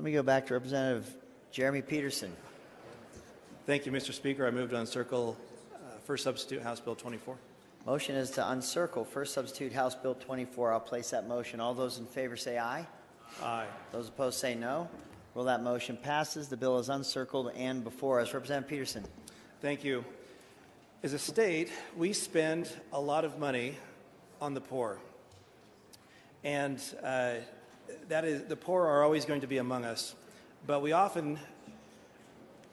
me go back to Representative Jeremy Peterson. Thank you, Mr. Speaker. I move to encircle first substitute House Bill 24. Motion is to encircle first substitute House Bill 24. I'll place that motion. All those in favor say aye. Aye. Those opposed say no. Rule that motion passes. The bill is encircled and before us. Representative Peterson. Thank you. As a state, we spend a lot of money on the poor. And that is, the poor are always going to be among us. But we often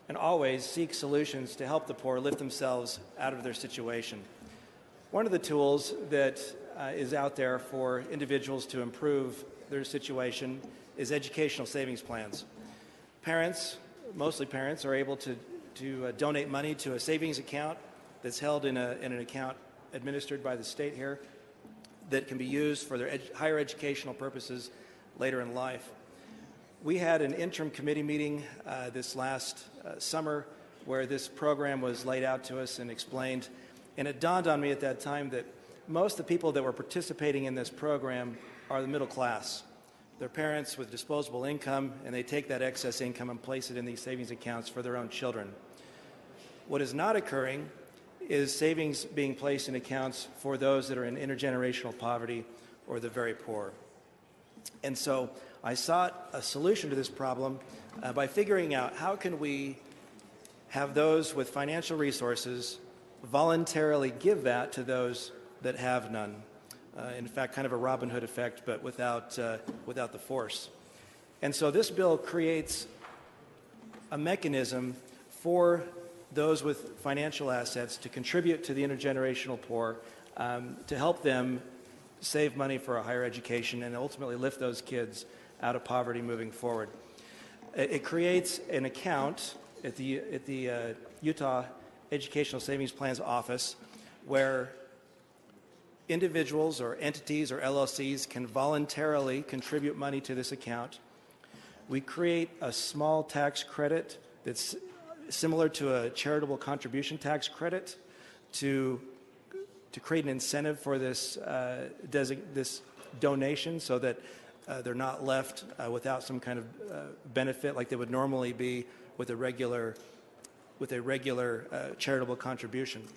and always seek solutions to help the poor lift themselves out of their situation. One of the tools that is out there for individuals to improve their situation is educational savings plans. Parents, mostly parents, are able to donate money to a savings account that's held in an account administered by the state here that can be used for their higher educational purposes later in life. We had an interim committee meeting this last summer where this program was laid out to us and explained, and it dawned on me at that time that most of the people that were participating in this program are the middle class. They're parents with disposable income, and they take that excess income and place it in these savings accounts for their own children. What is not occurring is savings being placed in accounts for those that are in intergenerational poverty or the very poor. And so I sought a solution to this problem by figuring out how can we have those with financial resources voluntarily give that to those that have none. In fact, kind of a Robin Hood effect, but without the force. And so this bill creates a mechanism for those with financial assets to contribute to the intergenerational poor, to help them save money for a higher education and ultimately lift those kids out of poverty moving forward. It creates an account at the Utah Educational Savings Plans Office where individuals or entities or LLCs can voluntarily contribute money to this account. We create a small tax credit that's similar to a charitable contribution tax credit to create an incentive for this donation so that they're not left without some kind of benefit like they would normally be with a regular charitable contribution.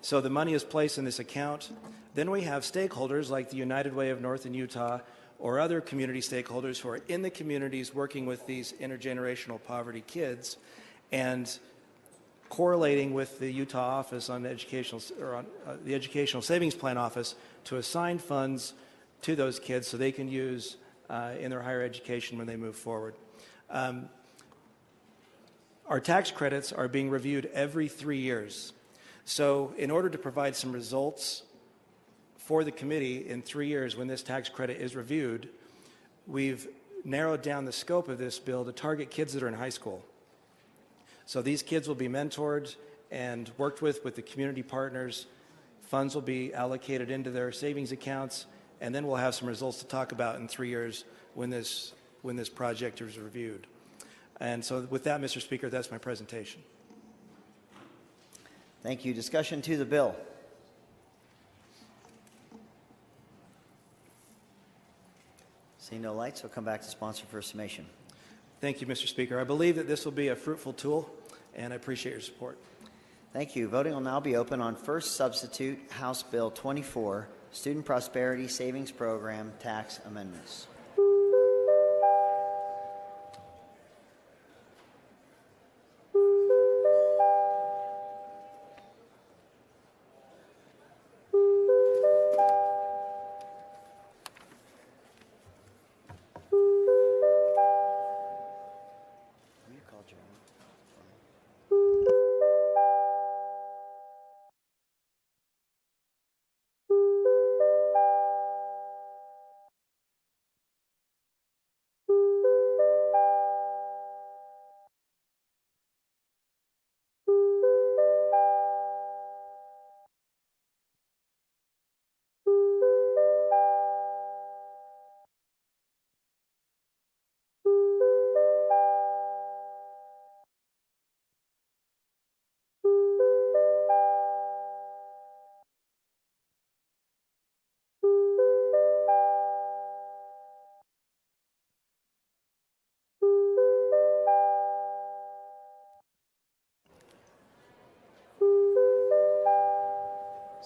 So the money is placed in this account. Then we have stakeholders like the United Way of Northern Utah or other community stakeholders who are in the communities working with these intergenerational poverty kids and correlating with the Utah Office on the Educational Savings Plan Office to assign funds to those kids so they can use in their higher education when they move forward. Our tax credits are being reviewed every 3 years. So in order to provide some results for the committee in 3 years when this tax credit is reviewed, we've narrowed down the scope of this bill to target kids that are in high school. So these kids will be mentored and worked with the community partners. Funds will be allocated into their savings accounts, and then we'll have some results to talk about in 3 years when this project is reviewed. And so with that, Mr. Speaker, that's my presentation. Thank you. Discussion to the bill. Seeing no lights, we'll come back to sponsor for summation. Thank you, Mr. Speaker. I believe that this will be a fruitful tool, and I appreciate your support. Thank you. Voting will now be open on first substitute House Bill 24, Student Prosperity Savings Program Tax Amendments.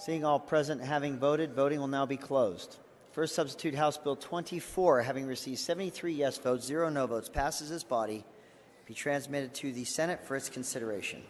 Seeing all present having voted, voting will now be closed. First substitute House Bill 24, having received 73 yes votes, 0 no votes, passes this body, be transmitted to the Senate for its consideration.